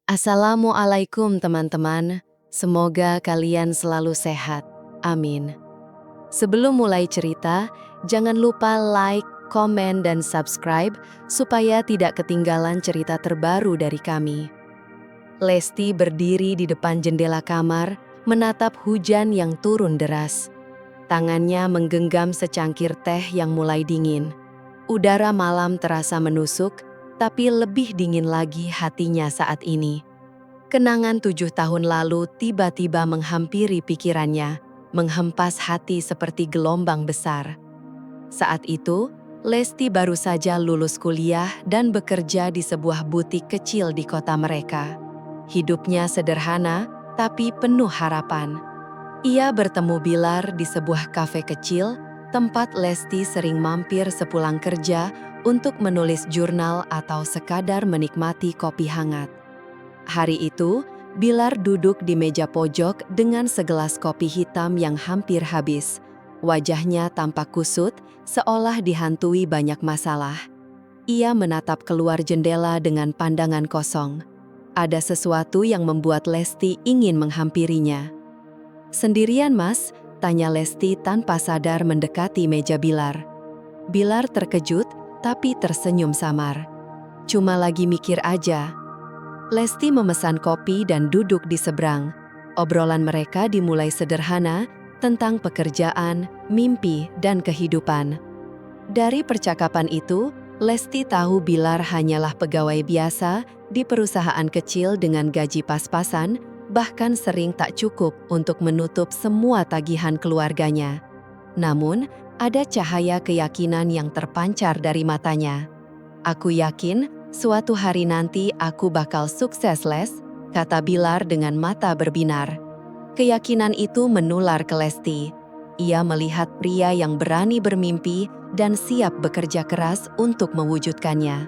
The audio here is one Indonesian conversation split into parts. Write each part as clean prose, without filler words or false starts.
Assalamualaikum teman-teman, semoga kalian selalu sehat, amin. Sebelum mulai cerita, jangan lupa like, komen, dan subscribe supaya tidak ketinggalan cerita terbaru dari kami. Lesti berdiri di depan jendela kamar, menatap hujan yang turun deras. Tangannya menggenggam secangkir teh yang mulai dingin. Udara malam terasa menusuk, tapi lebih dingin lagi hatinya saat ini. Kenangan 7 tahun lalu tiba-tiba menghampiri pikirannya, menghempas hati seperti gelombang besar. Saat itu, Lesti baru saja lulus kuliah dan bekerja di sebuah butik kecil di kota mereka. Hidupnya sederhana, tapi penuh harapan. Ia bertemu Bilar di sebuah kafe kecil, tempat Lesti sering mampir sepulang kerja untuk menulis jurnal atau sekadar menikmati kopi hangat. Hari itu, Bilar duduk di meja pojok dengan segelas kopi hitam yang hampir habis. Wajahnya tampak kusut, seolah dihantui banyak masalah. Ia menatap keluar jendela dengan pandangan kosong. Ada sesuatu yang membuat Lesti ingin menghampirinya. "Sendirian, Mas?" tanya Lesti tanpa sadar mendekati meja Bilar. Bilar terkejut, tapi tersenyum samar. "Cuma lagi mikir aja." Lesti memesan kopi dan duduk di seberang. Obrolan mereka dimulai sederhana tentang pekerjaan, mimpi, dan kehidupan. Dari percakapan itu, Lesti tahu Bilar hanyalah pegawai biasa di perusahaan kecil dengan gaji pas-pasan, bahkan sering tak cukup untuk menutup semua tagihan keluarganya. Namun, ada cahaya keyakinan yang terpancar dari matanya. "Aku yakin suatu hari nanti aku bakal sukses, Les," kata Bilar dengan mata berbinar. Keyakinan itu menular ke Lesti. Ia melihat pria yang berani bermimpi dan siap bekerja keras untuk mewujudkannya.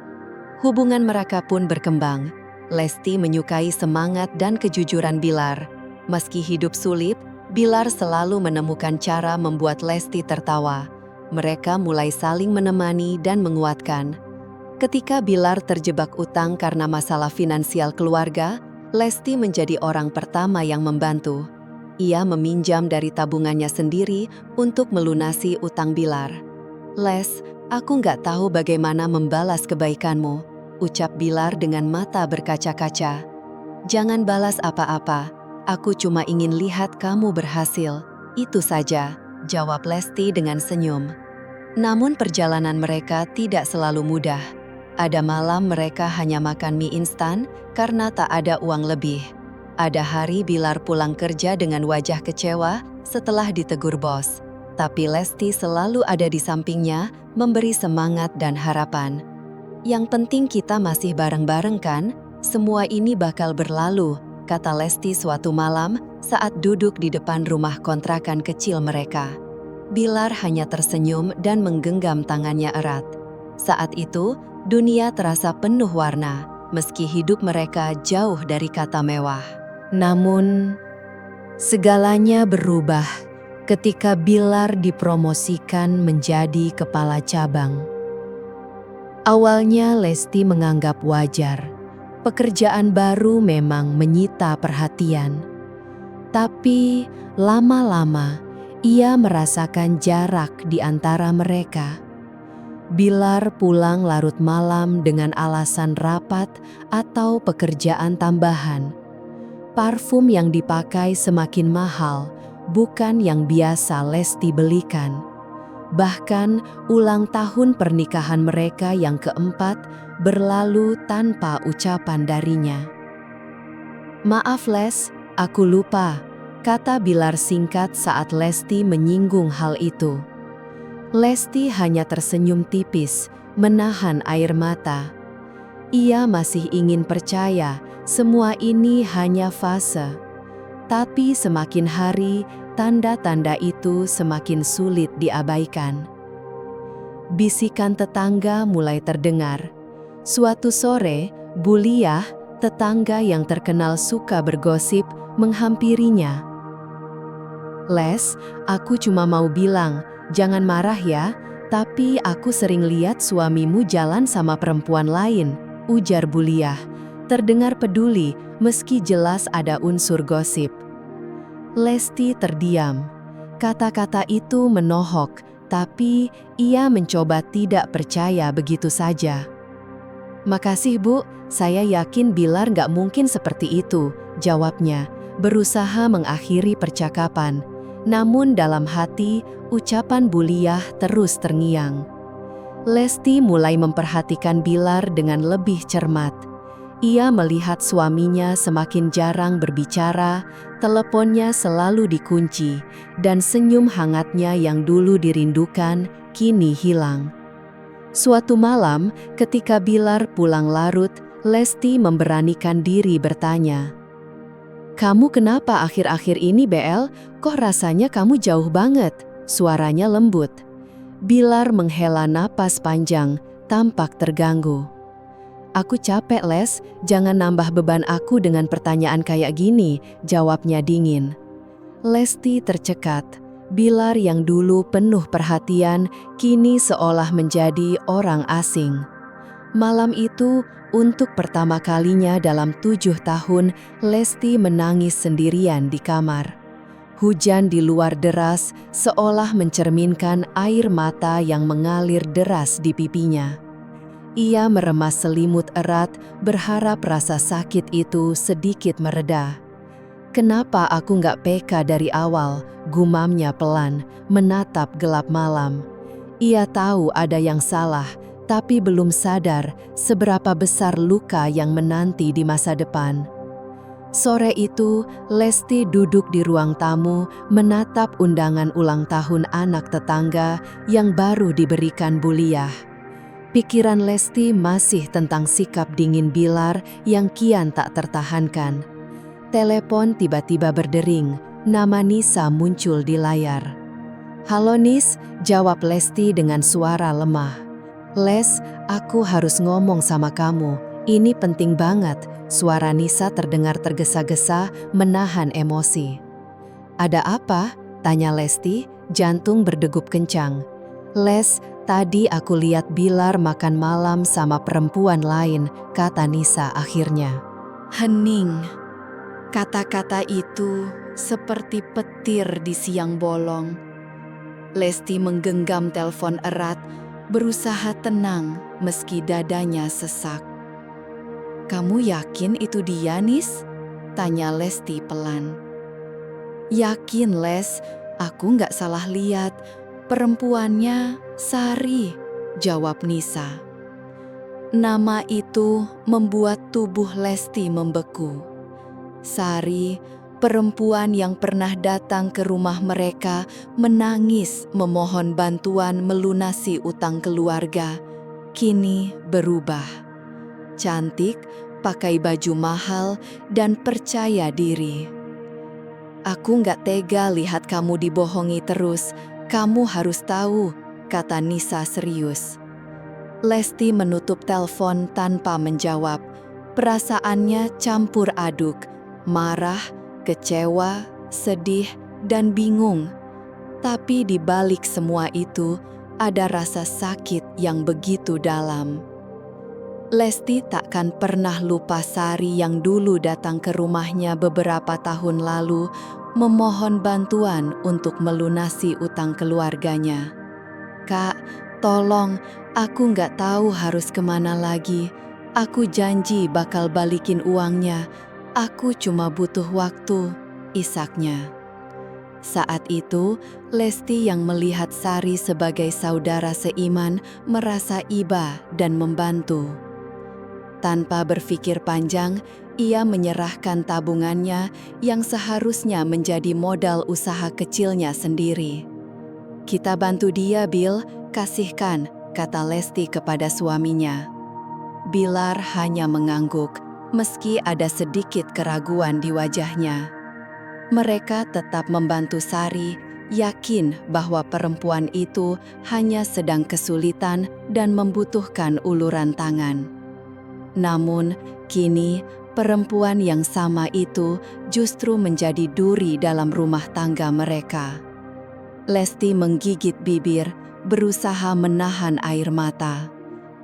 Hubungan mereka pun berkembang. Lesti menyukai semangat dan kejujuran Bilar. Meski hidup sulit, Bilar selalu menemukan cara membuat Lesti tertawa. Mereka mulai saling menemani dan menguatkan. Ketika Bilar terjebak utang karena masalah finansial keluarga, Lesti menjadi orang pertama yang membantu. Ia meminjam dari tabungannya sendiri untuk melunasi utang Bilar. "Les, aku nggak tahu bagaimana membalas kebaikanmu," ucap Bilar dengan mata berkaca-kaca. "Jangan balas apa-apa, aku cuma ingin lihat kamu berhasil. Itu saja," jawab Lesti dengan senyum. Namun perjalanan mereka tidak selalu mudah. Ada malam mereka hanya makan mie instan karena tak ada uang lebih. Ada hari Bilar pulang kerja dengan wajah kecewa setelah ditegur bos. Tapi Lesti selalu ada di sampingnya, memberi semangat dan harapan. "Yang penting kita masih bareng-bareng kan? Semua ini bakal berlalu," kata Lesti suatu malam saat duduk di depan rumah kontrakan kecil mereka. Bilar hanya tersenyum dan menggenggam tangannya erat. Saat itu, dunia terasa penuh warna, meski hidup mereka jauh dari kata mewah. Namun, segalanya berubah ketika Bilar dipromosikan menjadi kepala cabang. Awalnya Lesti menganggap wajar. Pekerjaan baru memang menyita perhatian. Tapi lama-lama ia merasakan jarak di antara mereka. Bilar pulang larut malam dengan alasan rapat atau pekerjaan tambahan. Parfum yang dipakai semakin mahal, bukan yang biasa Lesti belikan. Bahkan ulang tahun pernikahan mereka yang keempat berlalu tanpa ucapan darinya. "Maaf Les, aku lupa," kata Bilar singkat saat Lesti menyinggung hal itu. Lesti hanya tersenyum tipis, menahan air mata. Ia masih ingin percaya semua ini hanya fase. Tapi semakin hari, tanda-tanda itu semakin sulit diabaikan. Bisikan tetangga mulai terdengar. Suatu sore, Buliah, tetangga yang terkenal suka bergosip, menghampirinya. "Les, aku cuma mau bilang, jangan marah ya, tapi aku sering lihat suamimu jalan sama perempuan lain," ujar Buliah. Terdengar peduli, meski jelas ada unsur gosip. Lesti terdiam. Kata-kata itu menohok, tapi ia mencoba tidak percaya begitu saja. "Makasih Bu, saya yakin Bilar nggak mungkin seperti itu," jawabnya, berusaha mengakhiri percakapan. Namun dalam hati, ucapan Buliah terus terngiang. Lesti mulai memperhatikan Bilar dengan lebih cermat. Ia melihat suaminya semakin jarang berbicara, teleponnya selalu dikunci, dan senyum hangatnya yang dulu dirindukan kini hilang. Suatu malam, ketika Bilar pulang larut, Lesti memberanikan diri bertanya, "Kamu kenapa akhir-akhir ini, BL? Kok rasanya kamu jauh banget?" Suaranya lembut. Bilar menghela napas panjang, tampak terganggu. "Aku capek, Les. Jangan nambah beban aku dengan pertanyaan kayak gini," jawabnya dingin. Lesti tercekat. Bilar yang dulu penuh perhatian, kini seolah menjadi orang asing. Malam itu, untuk pertama kalinya dalam 7 tahun, Lesti menangis sendirian di kamar. Hujan di luar deras, seolah mencerminkan air mata yang mengalir deras di pipinya. Ia meremas selimut erat, berharap rasa sakit itu sedikit mereda. "Kenapa aku nggak peka dari awal?" gumamnya pelan, menatap gelap malam. Ia tahu ada yang salah, tapi belum sadar seberapa besar luka yang menanti di masa depan. Sore itu, Lesti duduk di ruang tamu, menatap undangan ulang tahun anak tetangga yang baru diberikan Buliah. Pikiran Lesti masih tentang sikap dingin Bilar yang kian tak tertahankan. Telepon tiba-tiba berdering, nama Nisa muncul di layar. "Halo Nis," jawab Lesti dengan suara lemah. "Les, aku harus ngomong sama kamu, ini penting banget." Suara Nisa terdengar tergesa-gesa, menahan emosi. "Ada apa?" tanya Lesti, jantung berdegup kencang. "Les, tadi aku lihat Bilar makan malam sama perempuan lain," kata Nisa akhirnya. Hening. Kata-kata itu seperti petir di siang bolong. Lesti menggenggam telepon erat, berusaha tenang meski dadanya sesak. "Kamu yakin itu dia, Nis?" tanya Lesti pelan. "Yakin, Les. Aku nggak salah lihat. Perempuannya Sari," jawab Nisa. Nama itu membuat tubuh Lesti membeku. Sari, perempuan yang pernah datang ke rumah mereka, menangis memohon bantuan melunasi utang keluarga, kini berubah. Cantik, pakai baju mahal, dan percaya diri. "Aku nggak tega lihat kamu dibohongi terus. Kamu harus tahu," kata Nisa serius. Lesti menutup telepon tanpa menjawab. Perasaannya campur aduk, marah, kecewa, sedih, dan bingung. Tapi di balik semua itu, ada rasa sakit yang begitu dalam. Lesti takkan pernah lupa Sari yang dulu datang ke rumahnya beberapa tahun lalu, memohon bantuan untuk melunasi utang keluarganya. "Kak, tolong, aku nggak tahu harus kemana lagi. Aku janji bakal balikin uangnya. Aku cuma butuh waktu," isaknya. Saat itu, Lesti yang melihat Sari sebagai saudara seiman merasa iba dan membantu. Tanpa berpikir panjang, ia menyerahkan tabungannya yang seharusnya menjadi modal usaha kecilnya sendiri. "Kita bantu dia, Bill, kasihkan," kata Lesti kepada suaminya. Bilar hanya mengangguk, meski ada sedikit keraguan di wajahnya. Mereka tetap membantu Sari, yakin bahwa perempuan itu hanya sedang kesulitan dan membutuhkan uluran tangan. Namun, kini perempuan yang sama itu justru menjadi duri dalam rumah tangga mereka. Lesti menggigit bibir, berusaha menahan air mata.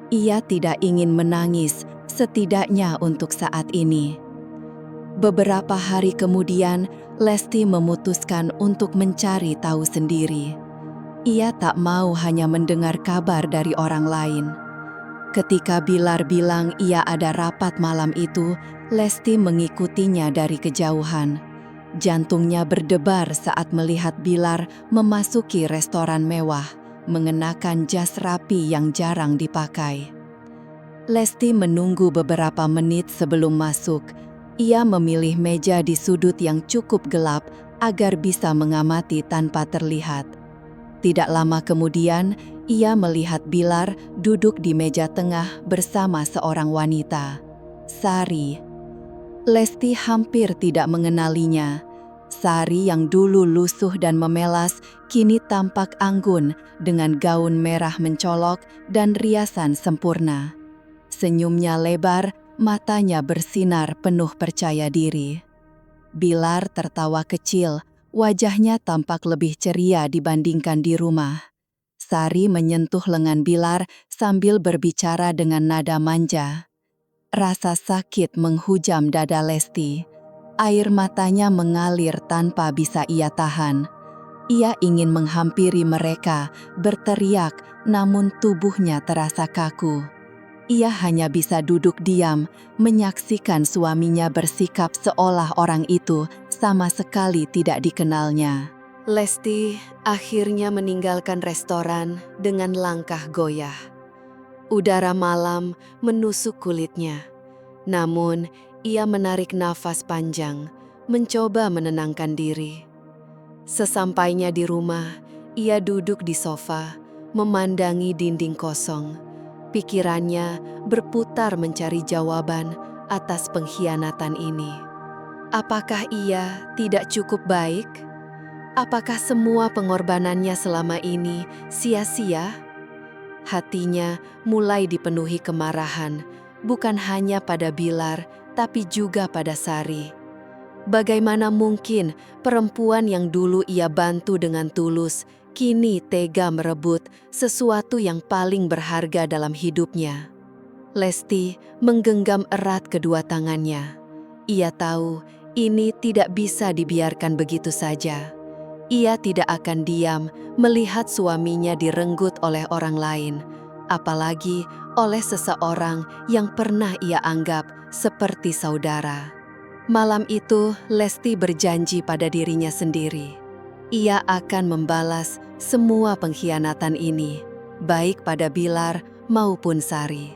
Ia tidak ingin menangis, setidaknya untuk saat ini. Beberapa hari kemudian, Lesti memutuskan untuk mencari tahu sendiri. Ia tak mau hanya mendengar kabar dari orang lain. Ketika Bilar bilang ia ada rapat malam itu, Lesti mengikutinya dari kejauhan. Jantungnya berdebar saat melihat Bilar memasuki restoran mewah, mengenakan jas rapi yang jarang dipakai. Lesti menunggu beberapa menit sebelum masuk. Ia memilih meja di sudut yang cukup gelap agar bisa mengamati tanpa terlihat. Tidak lama kemudian, ia melihat Bilar duduk di meja tengah bersama seorang wanita, Sari. Lesti hampir tidak mengenalinya. Sari yang dulu lusuh dan memelas, kini tampak anggun dengan gaun merah mencolok dan riasan sempurna. Senyumnya lebar, matanya bersinar penuh percaya diri. Bilar tertawa kecil, wajahnya tampak lebih ceria dibandingkan di rumah. Sari menyentuh lengan Bilar sambil berbicara dengan nada manja. Rasa sakit menghujam dada Lesti. Air matanya mengalir tanpa bisa ia tahan. Ia ingin menghampiri mereka, berteriak, namun tubuhnya terasa kaku. Ia hanya bisa duduk diam, menyaksikan suaminya bersikap seolah orang itu sama sekali tidak dikenalnya. Lesti akhirnya meninggalkan restoran dengan langkah goyah. Udara malam menusuk kulitnya. Namun, ia menarik nafas panjang, mencoba menenangkan diri. Sesampainya di rumah, ia duduk di sofa, memandangi dinding kosong. Pikirannya berputar mencari jawaban atas pengkhianatan ini. Apakah ia tidak cukup baik? Apakah semua pengorbanannya selama ini sia-sia? Hatinya mulai dipenuhi kemarahan, bukan hanya pada Bilar, tapi juga pada Sari. Bagaimana mungkin perempuan yang dulu ia bantu dengan tulus, kini tega merebut sesuatu yang paling berharga dalam hidupnya? Lesti menggenggam erat kedua tangannya. Ia tahu ini tidak bisa dibiarkan begitu saja. Ia tidak akan diam melihat suaminya direnggut oleh orang lain, apalagi oleh seseorang yang pernah ia anggap seperti saudara. Malam itu, Lesti berjanji pada dirinya sendiri. Ia akan membalas semua pengkhianatan ini, baik pada Bilar maupun Sari.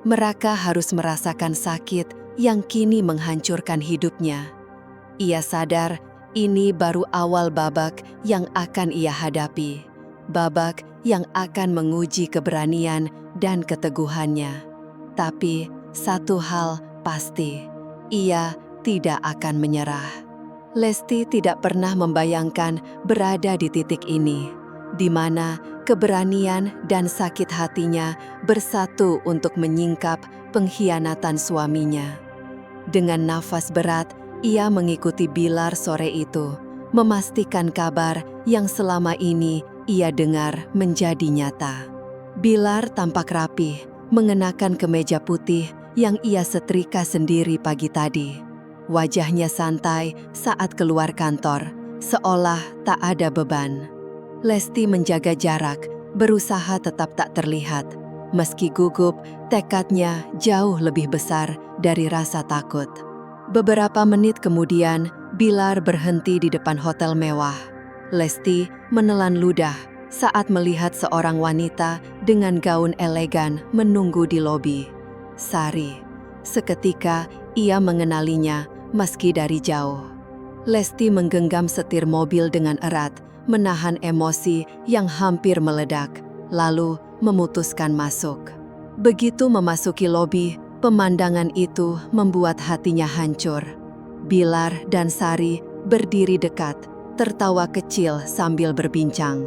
Mereka harus merasakan sakit yang kini menghancurkan hidupnya. Ia sadar ini baru awal babak yang akan ia hadapi. Babak yang akan menguji keberanian dan keteguhannya. Tapi satu hal pasti, ia tidak akan menyerah. Lesti tidak pernah membayangkan berada di titik ini, di mana keberanian dan sakit hatinya bersatu untuk menyingkap pengkhianatan suaminya. Dengan nafas berat, ia mengikuti Bilar sore itu, memastikan kabar yang selama ini ia dengar menjadi nyata. Bilar tampak rapih, mengenakan kemeja putih yang ia setrika sendiri pagi tadi. Wajahnya santai saat keluar kantor, seolah tak ada beban. Lesti menjaga jarak, berusaha tetap tak terlihat. Meski gugup, tekadnya jauh lebih besar dari rasa takut. Beberapa menit kemudian, Bilar berhenti di depan hotel mewah. Lesti menelan ludah saat melihat seorang wanita dengan gaun elegan menunggu di lobi. Sari. Seketika, ia mengenalinya meski dari jauh. Lesti menggenggam setir mobil dengan erat, menahan emosi yang hampir meledak, lalu memutuskan masuk. Begitu memasuki lobi, pemandangan itu membuat hatinya hancur. Bilar dan Sari berdiri dekat, tertawa kecil sambil berbincang.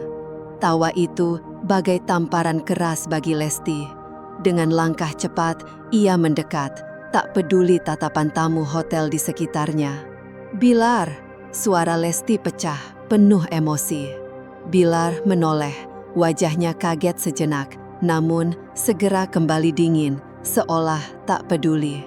Tawa itu bagai tamparan keras bagi Lesti. Dengan langkah cepat, ia mendekat, tak peduli tatapan tamu hotel di sekitarnya. "Bilar!" Suara Lesti pecah, penuh emosi. Bilar menoleh, wajahnya kaget sejenak, namun segera kembali dingin, seolah tak peduli.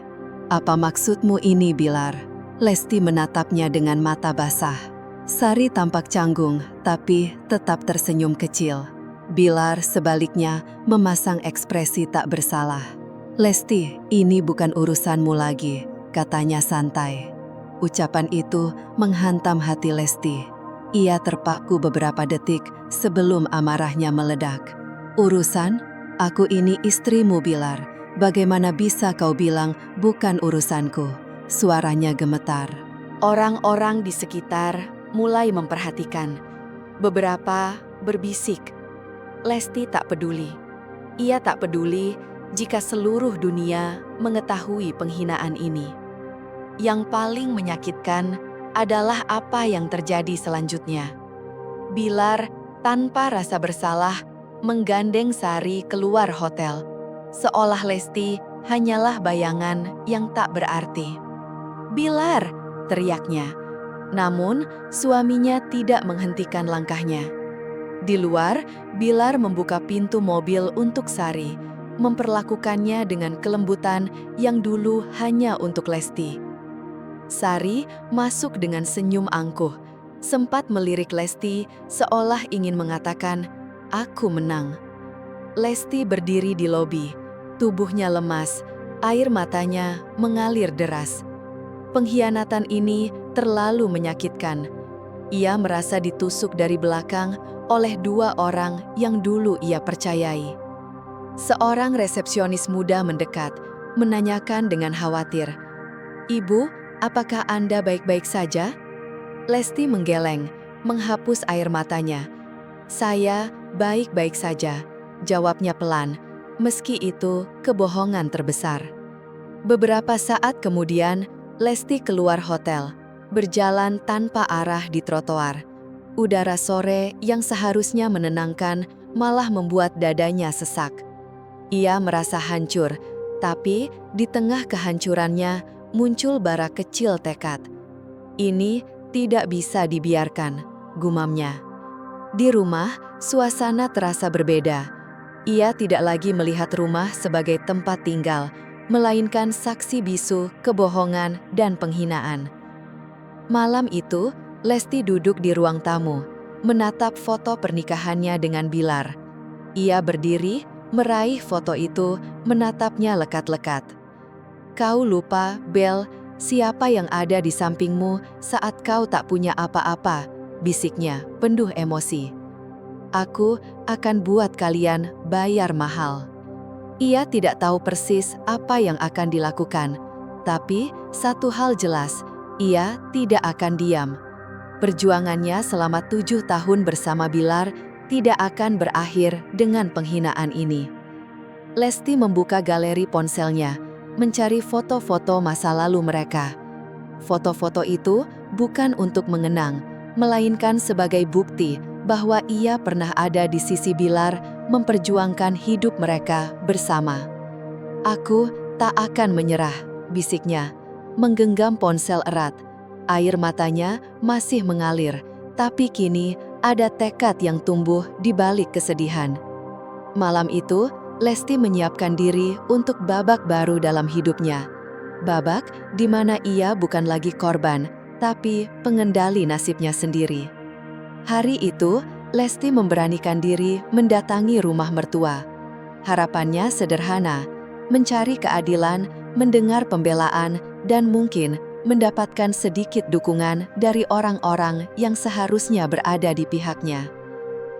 "Apa maksudmu ini, Bilar?" Lesti menatapnya dengan mata basah. Sari tampak canggung, tapi tetap tersenyum kecil. Bilar sebaliknya memasang ekspresi tak bersalah. "Lesti, ini bukan urusanmu lagi," katanya santai. Ucapan itu menghantam hati Lesti. Ia terpaku beberapa detik sebelum amarahnya meledak. "Urusan? Aku ini istrimu, Bilar. Bagaimana bisa kau bilang bukan urusanku?" Suaranya gemetar. Orang-orang di sekitar mulai memperhatikan. Beberapa berbisik. Lesti tak peduli. Ia tak peduli jika seluruh dunia mengetahui penghinaan ini. Yang paling menyakitkan adalah apa yang terjadi selanjutnya. Bilar tanpa rasa bersalah menggandeng Sari keluar hotel, seolah Lesti hanyalah bayangan yang tak berarti. "Bilar!" teriaknya. Namun, suaminya tidak menghentikan langkahnya. Di luar, Bilar membuka pintu mobil untuk Sari, memperlakukannya dengan kelembutan yang dulu hanya untuk Lesti. Sari masuk dengan senyum angkuh, sempat melirik Lesti seolah ingin mengatakan, "Aku menang." Lesti berdiri di lobi, tubuhnya lemas, air matanya mengalir deras. Pengkhianatan ini terlalu menyakitkan. Ia merasa ditusuk dari belakang oleh dua orang yang dulu ia percayai. Seorang resepsionis muda mendekat, menanyakan dengan khawatir, "Ibu, apakah Anda baik-baik saja?" Lesti menggeleng, menghapus air matanya. "Saya baik-baik saja," jawabnya pelan, meski itu kebohongan terbesar. Beberapa saat kemudian, Lesti keluar hotel, berjalan tanpa arah di trotoar. Udara sore yang seharusnya menenangkan malah membuat dadanya sesak. Ia merasa hancur, tapi di tengah kehancurannya muncul bara kecil tekad. "Ini tidak bisa dibiarkan," gumamnya. Di rumah, suasana terasa berbeda. Ia tidak lagi melihat rumah sebagai tempat tinggal, melainkan saksi bisu, kebohongan, dan penghinaan. Malam itu, Lesti duduk di ruang tamu, menatap foto pernikahannya dengan Bilar. Ia berdiri, meraih foto itu, menatapnya lekat-lekat. "Kau lupa, Bel, siapa yang ada di sampingmu saat kau tak punya apa-apa," bisiknya, penuh emosi. "Aku akan buat kalian bayar mahal." Ia tidak tahu persis apa yang akan dilakukan, tapi satu hal jelas, ia tidak akan diam. Perjuangannya selama 7 tahun bersama Bilar tidak akan berakhir dengan penghinaan ini. Lesti membuka galeri ponselnya, mencari foto-foto masa lalu mereka. Foto-foto itu bukan untuk mengenang, melainkan sebagai bukti bahwa ia pernah ada di sisi Bilar memperjuangkan hidup mereka bersama. "Aku tak akan menyerah," bisiknya, menggenggam ponsel erat. Air matanya masih mengalir, tapi kini ada tekad yang tumbuh di balik kesedihan. Malam itu, Lesti menyiapkan diri untuk babak baru dalam hidupnya. Babak di mana ia bukan lagi korban, tapi pengendali nasibnya sendiri. Hari itu, Lesti memberanikan diri mendatangi rumah mertua. Harapannya sederhana, mencari keadilan, mendengar pembelaan, dan mungkin mendapatkan sedikit dukungan dari orang-orang yang seharusnya berada di pihaknya.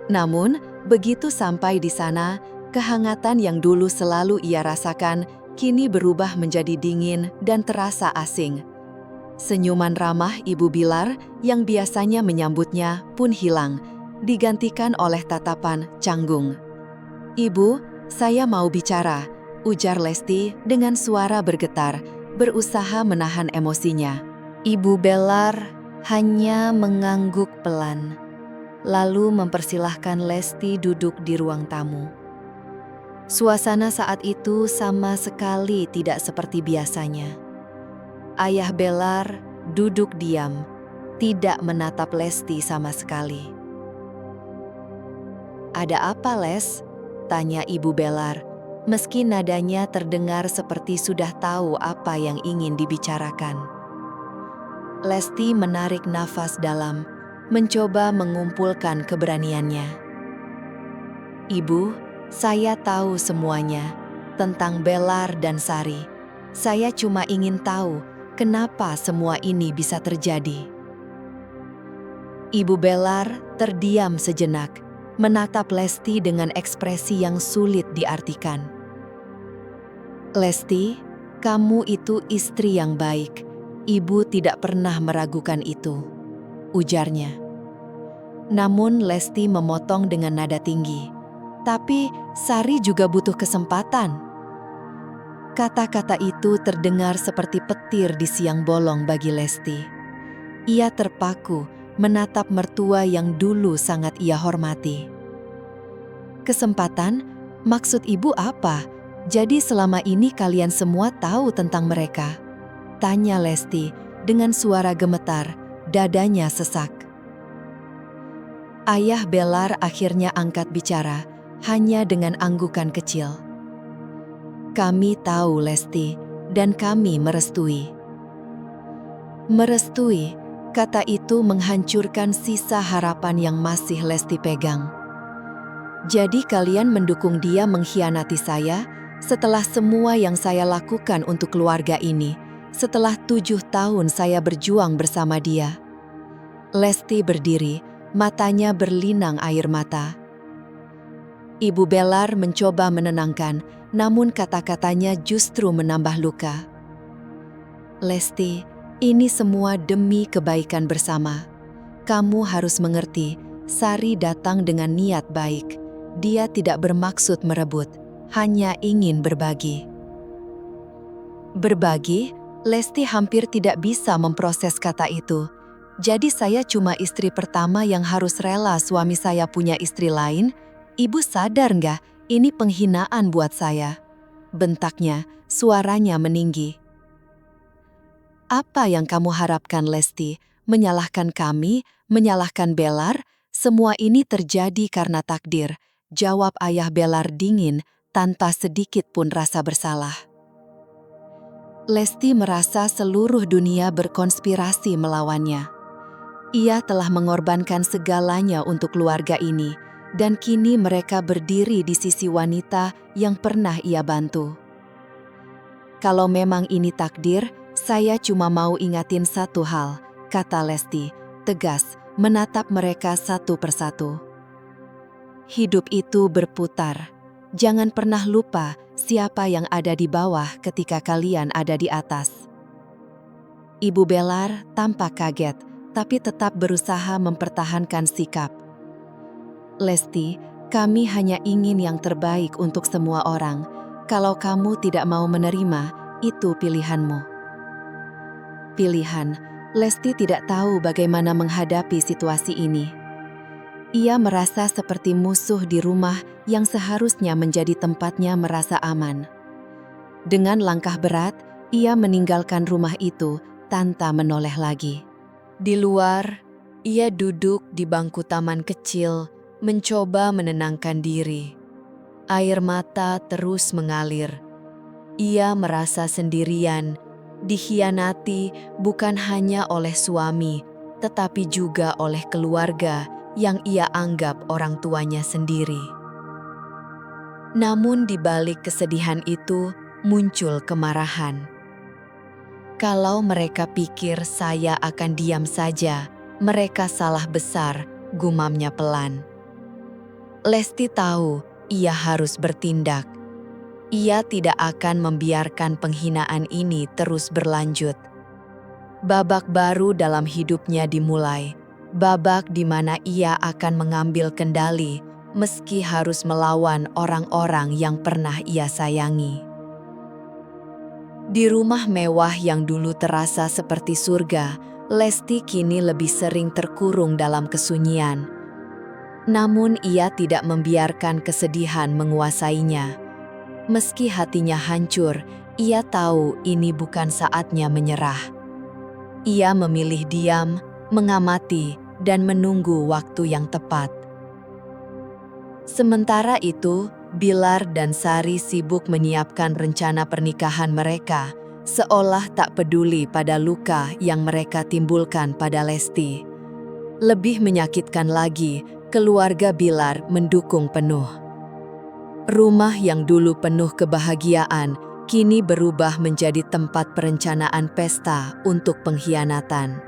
Namun, begitu sampai di sana, kehangatan yang dulu selalu ia rasakan kini berubah menjadi dingin dan terasa asing. Senyuman ramah Ibu Bilar yang biasanya menyambutnya pun hilang, digantikan oleh tatapan canggung. "Ibu, saya mau bicara," ujar Lesti dengan suara bergetar, berusaha menahan emosinya. Ibu Bilar hanya mengangguk pelan, lalu mempersilahkan Lesti duduk di ruang tamu. Suasana saat itu sama sekali tidak seperti biasanya. Ayah Bilar duduk diam, tidak menatap Lesti sama sekali. "Ada apa, Les?" tanya Ibu Bilar, meski nadanya terdengar seperti sudah tahu apa yang ingin dibicarakan. Lesti menarik nafas dalam, mencoba mengumpulkan keberaniannya. "Ibu, saya tahu semuanya tentang Belar dan Sari. Saya cuma ingin tahu kenapa semua ini bisa terjadi." Ibu Belar terdiam sejenak, menatap Lesti dengan ekspresi yang sulit diartikan. "Lesti, kamu itu istri yang baik. Ibu tidak pernah meragukan itu," ujarnya. Namun Lesti memotong dengan nada tinggi. "Tapi Sari juga butuh kesempatan." Kata-kata itu terdengar seperti petir di siang bolong bagi Lesti. Ia terpaku menatap mertua yang dulu sangat ia hormati. "Kesempatan? Maksud ibu apa? Jadi selama ini kalian semua tahu tentang mereka?" tanya Lesti dengan suara gemetar, dadanya sesak. Ayah Belar akhirnya angkat bicara, hanya dengan anggukan kecil. "Kami tahu, Lesti, dan kami merestui." Merestui, kata itu menghancurkan sisa harapan yang masih Lesti pegang. "Jadi kalian mendukung dia mengkhianati saya setelah semua yang saya lakukan untuk keluarga ini, setelah 7 tahun saya berjuang bersama dia." Lesti berdiri, matanya berlinang air mata. Ibu Belar mencoba menenangkan, namun kata-katanya justru menambah luka. "Lesti, ini semua demi kebaikan bersama. Kamu harus mengerti, Sari datang dengan niat baik. Dia tidak bermaksud merebut, hanya ingin berbagi." Berbagi? Lesti hampir tidak bisa memproses kata itu. "Jadi saya cuma istri pertama yang harus rela suami saya punya istri lain? Ibu sadar nggak, ini penghinaan buat saya?" bentaknya, suaranya meninggi. "Apa yang kamu harapkan, Lesti? Menyalahkan kami? Menyalahkan Belar? Semua ini terjadi karena takdir," jawab ayah Belar dingin tanpa sedikit pun rasa bersalah. Lesti merasa seluruh dunia berkonspirasi melawannya. Ia telah mengorbankan segalanya untuk keluarga ini, dan kini mereka berdiri di sisi wanita yang pernah ia bantu. "Kalau memang ini takdir, saya cuma mau ingatin satu hal," kata Lesti, tegas, menatap mereka satu persatu. "Hidup itu berputar. Jangan pernah lupa siapa yang ada di bawah ketika kalian ada di atas." Ibu Belar tampak kaget, tapi tetap berusaha mempertahankan sikap. "Lesti, kami hanya ingin yang terbaik untuk semua orang. Kalau kamu tidak mau menerima, itu pilihanmu." Pilihan. Lesti tidak tahu bagaimana menghadapi situasi ini. Ia merasa seperti musuh di rumah yang seharusnya menjadi tempatnya merasa aman. Dengan langkah berat, ia meninggalkan rumah itu tanpa menoleh lagi. Di luar, ia duduk di bangku taman kecil, mencoba menenangkan diri. Air mata terus mengalir. Ia merasa sendirian, dikhianati bukan hanya oleh suami, tetapi juga oleh keluarga yang ia anggap orang tuanya sendiri. Namun di balik kesedihan itu muncul kemarahan. "Kalau mereka pikir saya akan diam saja, mereka salah besar," gumamnya pelan. Lesti tahu ia harus bertindak. Ia tidak akan membiarkan penghinaan ini terus berlanjut. Babak baru dalam hidupnya dimulai. Babak di mana ia akan mengambil kendali meski harus melawan orang-orang yang pernah ia sayangi. Di rumah mewah yang dulu terasa seperti surga, Lesti kini lebih sering terkurung dalam kesunyian. Namun ia tidak membiarkan kesedihan menguasainya. Meski hatinya hancur, ia tahu ini bukan saatnya menyerah. Ia memilih diam, mengamati, dan menunggu waktu yang tepat. Sementara itu, Bilar dan Sari sibuk menyiapkan rencana pernikahan mereka, seolah tak peduli pada luka yang mereka timbulkan pada Lesti. Lebih menyakitkan lagi, keluarga Bilar mendukung penuh. Rumah yang dulu penuh kebahagiaan, kini berubah menjadi tempat perencanaan pesta untuk pengkhianatan.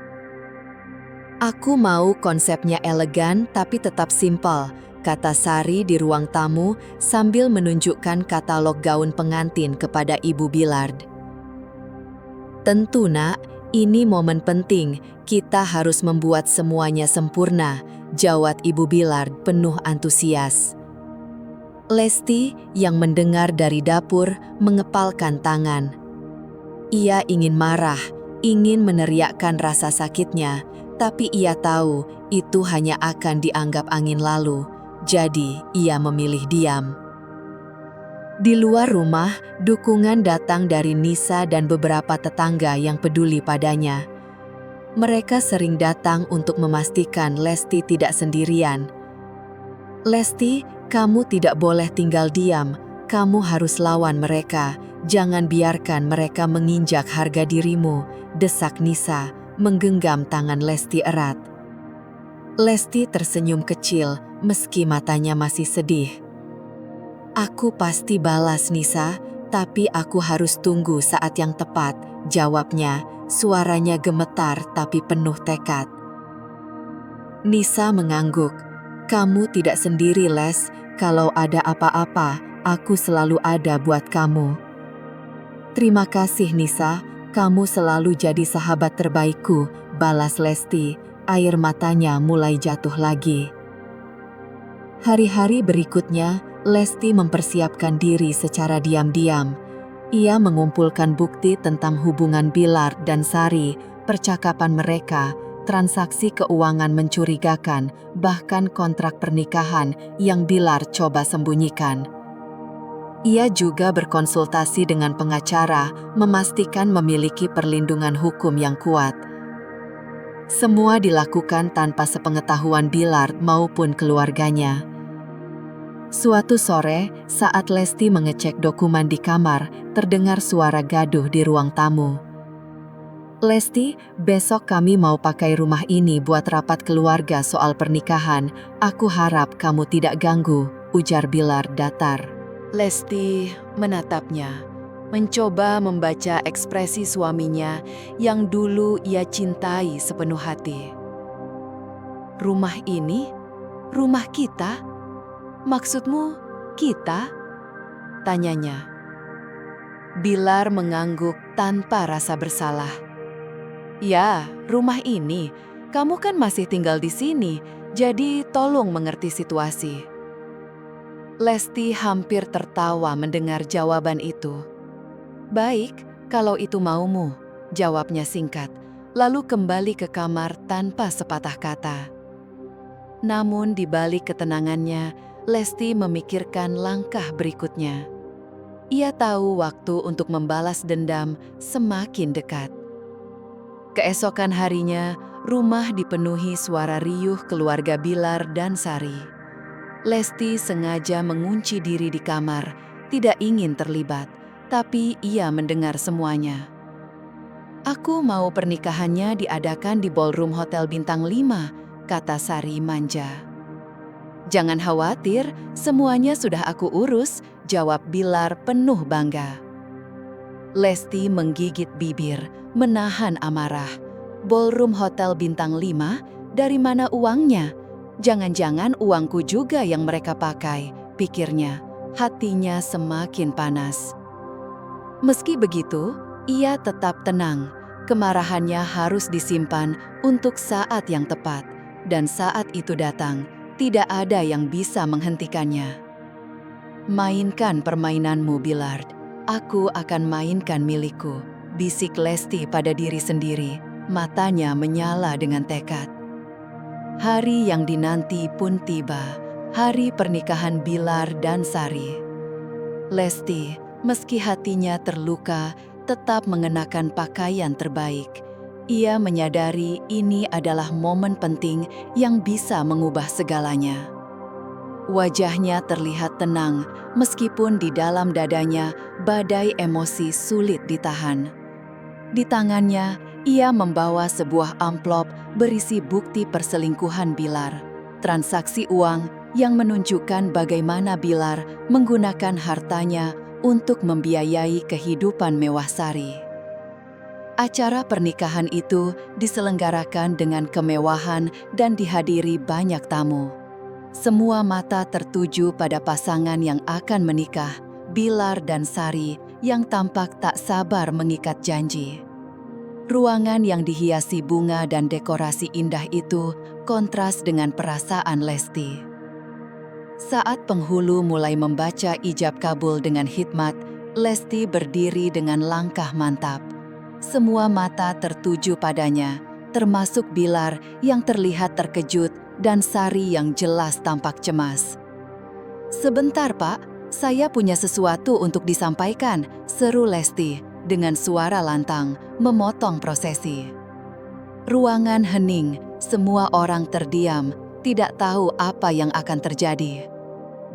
"Aku mau konsepnya elegan tapi tetap simpel," kata Sari di ruang tamu sambil menunjukkan katalog gaun pengantin kepada Ibu Billard. "Tentu nak, ini momen penting, kita harus membuat semuanya sempurna," jawab Ibu Billard penuh antusias. Lesti yang mendengar dari dapur mengepalkan tangan. Ia ingin marah, ingin meneriakkan rasa sakitnya, tapi ia tahu itu hanya akan dianggap angin lalu, jadi ia memilih diam. Di luar rumah, dukungan datang dari Nisa dan beberapa tetangga yang peduli padanya. Mereka sering datang untuk memastikan Lesti tidak sendirian. "Lesti, kamu tidak boleh tinggal diam, kamu harus lawan mereka, jangan biarkan mereka menginjak harga dirimu," desak Nisa, menggenggam tangan Lesti erat. Lesti tersenyum kecil, meski matanya masih sedih. "Aku pasti balas, Nisa, tapi aku harus tunggu saat yang tepat," jawabnya, suaranya gemetar tapi penuh tekad. Nisa mengangguk. "Kamu tidak sendiri, Les. Kalau ada apa-apa, aku selalu ada buat kamu." "Terima kasih, Nisa. Kamu selalu jadi sahabat terbaikku," balas Lesti. Air matanya mulai jatuh lagi. Hari-hari berikutnya, Lesti mempersiapkan diri secara diam-diam. Ia mengumpulkan bukti tentang hubungan Bilar dan Sari, percakapan mereka, transaksi keuangan mencurigakan, bahkan kontrak pernikahan yang Bilar coba sembunyikan. Ia juga berkonsultasi dengan pengacara, memastikan memiliki perlindungan hukum yang kuat. Semua dilakukan tanpa sepengetahuan Bilar maupun keluarganya. Suatu sore, saat Lesti mengecek dokumen di kamar, terdengar suara gaduh di ruang tamu. "Lesti, besok kami mau pakai rumah ini buat rapat keluarga soal pernikahan. Aku harap kamu tidak ganggu," ujar Bilar datar. Lesti menatapnya, mencoba membaca ekspresi suaminya yang dulu ia cintai sepenuh hati. "Rumah ini? Rumah kita? Maksudmu kita?" tanyanya. Bilar mengangguk tanpa rasa bersalah. "Ya, rumah ini. Kamu kan masih tinggal di sini, jadi tolong mengerti situasi." Lesti hampir tertawa mendengar jawaban itu. "Baik, kalau itu maumu," jawabnya singkat, lalu kembali ke kamar tanpa sepatah kata. Namun di balik ketenangannya, Lesti memikirkan langkah berikutnya. Ia tahu waktu untuk membalas dendam semakin dekat. Keesokan harinya, rumah dipenuhi suara riuh keluarga Bilar dan Sari. Lesti sengaja mengunci diri di kamar, tidak ingin terlibat, tapi ia mendengar semuanya. "Aku mau pernikahannya diadakan di ballroom Hotel Bintang 5, kata Sari manja. "Jangan khawatir, semuanya sudah aku urus," jawab Bilar penuh bangga. Lesti menggigit bibir, menahan amarah. "Ballroom Hotel Bintang 5, dari mana uangnya? Jangan-jangan uangku juga yang mereka pakai," pikirnya. Hatinya semakin panas. Meski begitu, ia tetap tenang. Kemarahannya harus disimpan untuk saat yang tepat. Dan saat itu datang, tidak ada yang bisa menghentikannya. "Mainkan permainanmu, Billard. Aku akan mainkan milikku," bisik Lesti pada diri sendiri. Matanya menyala dengan tekad. Hari yang dinanti pun tiba, hari pernikahan Bilar dan Sari. Lesti, meski hatinya terluka, tetap mengenakan pakaian terbaik. Ia menyadari ini adalah momen penting yang bisa mengubah segalanya. Wajahnya terlihat tenang, meskipun di dalam dadanya badai emosi sulit ditahan. Di tangannya, ia membawa sebuah amplop berisi bukti perselingkuhan Bilar. Transaksi uang yang menunjukkan bagaimana Bilar menggunakan hartanya untuk membiayai kehidupan mewah Sari. Acara pernikahan itu diselenggarakan dengan kemewahan dan dihadiri banyak tamu. Semua mata tertuju pada pasangan yang akan menikah, Bilar dan Sari, yang tampak tak sabar mengikat janji. Ruangan yang dihiasi bunga dan dekorasi indah itu kontras dengan perasaan Lesti. Saat penghulu mulai membaca ijab kabul dengan hikmat, Lesti berdiri dengan langkah mantap. Semua mata tertuju padanya, termasuk Bilar yang terlihat terkejut dan Sari yang jelas tampak cemas. "Sebentar, Pak, saya punya sesuatu untuk disampaikan," seru Lesti dengan suara lantang, memotong prosesi. Ruangan hening, semua orang terdiam, tidak tahu apa yang akan terjadi.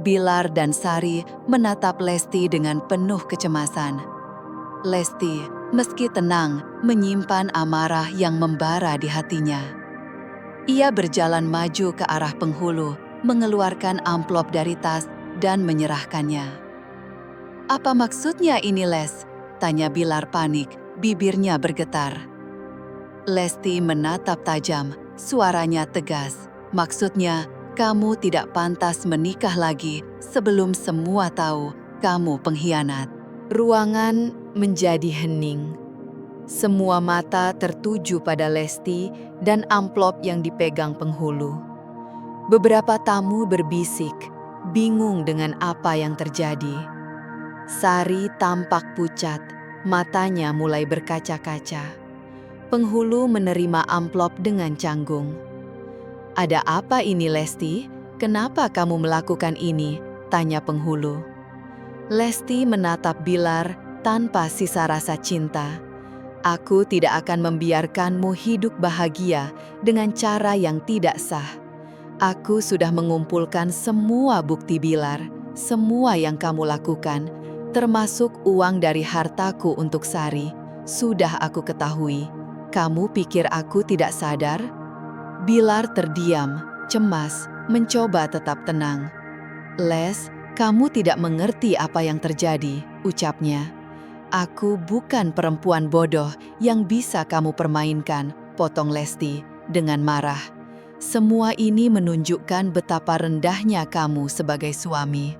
Bilar dan Sari menatap Lesti dengan penuh kecemasan. Lesti, meski tenang, menyimpan amarah yang membara di hatinya. Ia berjalan maju ke arah penghulu, mengeluarkan amplop dari tas dan menyerahkannya. "Apa maksudnya ini, Les?" tanya Bilar panik, bibirnya bergetar. Lesti menatap tajam, suaranya tegas. "Maksudnya, kamu tidak pantas menikah lagi sebelum semua tahu kamu pengkhianat." Ruangan menjadi hening. Semua mata tertuju pada Lesti dan amplop yang dipegang penghulu. Beberapa tamu berbisik, bingung dengan apa yang terjadi. Sari tampak pucat, matanya mulai berkaca-kaca. Penghulu menerima amplop dengan canggung. "Ada apa ini, Lesti? Kenapa kamu melakukan ini?" tanya penghulu. Lesti menatap Bilar tanpa sisa rasa cinta. "Aku tidak akan membiarkanmu hidup bahagia dengan cara yang tidak sah. Aku sudah mengumpulkan semua bukti Bilar, semua yang kamu lakukan, termasuk uang dari hartaku untuk Sari, sudah aku ketahui. Kamu pikir aku tidak sadar?" Bilar terdiam, cemas, mencoba tetap tenang. "Les, kamu tidak mengerti apa yang terjadi," ucapnya. "Aku bukan perempuan bodoh yang bisa kamu permainkan," potong Lesti dengan marah. "Semua ini menunjukkan betapa rendahnya kamu sebagai suami."